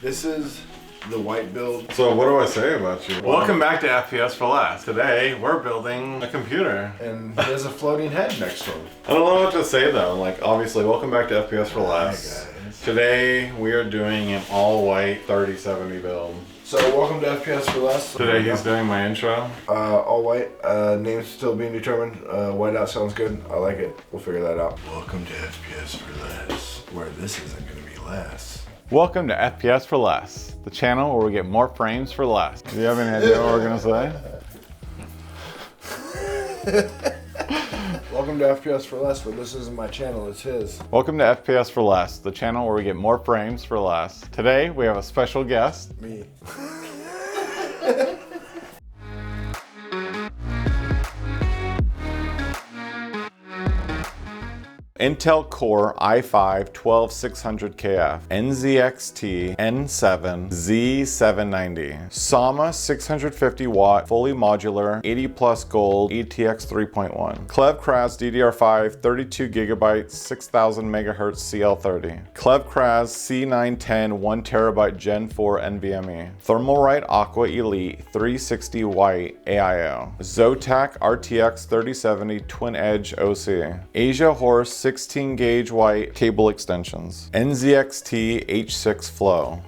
This is the white build. So what do I say about you? Welcome back to FPS for Less. Today we're building a computer. And there's a floating head next to him. I don't know what to say though. Like obviously, welcome back to FPS for Less. Hi guys. Today we are doing an all-white 3070 build. So welcome to FPS for Less. Today he's doing my intro. All white. Name's still being determined. Whiteout sounds good. I like it. We'll figure that out. Welcome to FPS for Less, where this isn't going to be less. Welcome to FPS for Less, the channel where we get more frames for less. Do you have any idea what we're gonna say? Welcome to FPS for Less, but this isn't my channel, it's his. Welcome to FPS for Less, the channel where we get more frames for less. Today we have a special guest. Me. Intel Core i5-12600KF, NZXT N7 Z790, Sama 650 watt, fully modular, 80 plus gold, ETX 3.1, Cleanest DDR5 32 gigabytes, 6000 megahertz CL30, Cleanest C910 1 terabyte Gen 4 NVMe, Thermalright Aqua Elite 360 white AIO, Zotac RTX 3070 twin edge OC, Asia Horse 16 gauge white cable extensions, NZXT H6 Flow.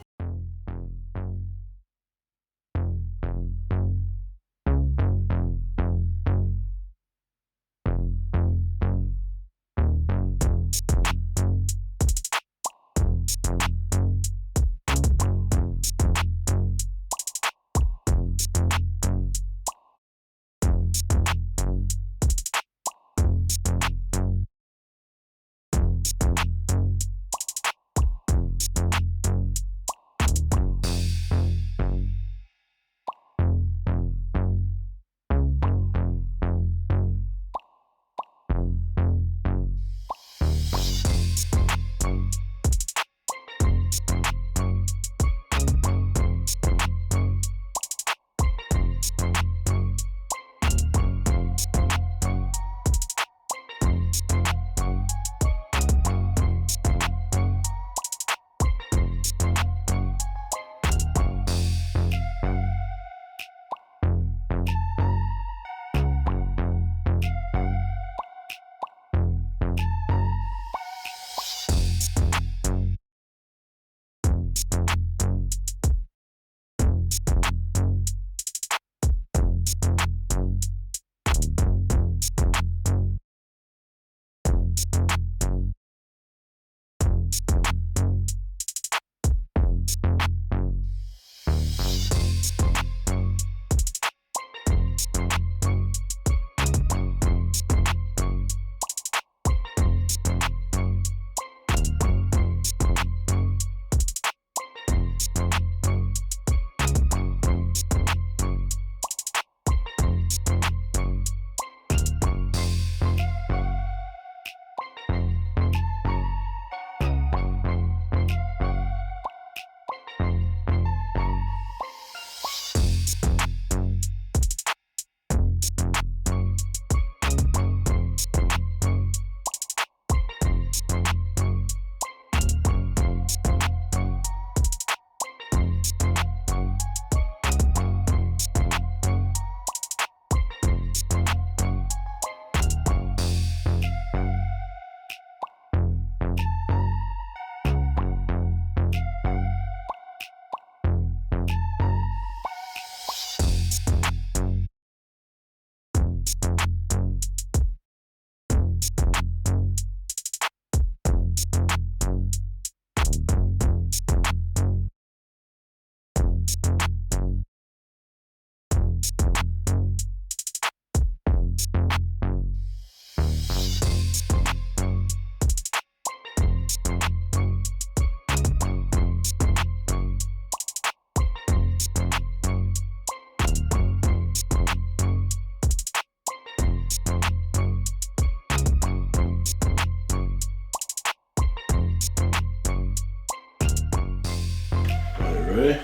Ready?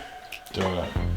Do it.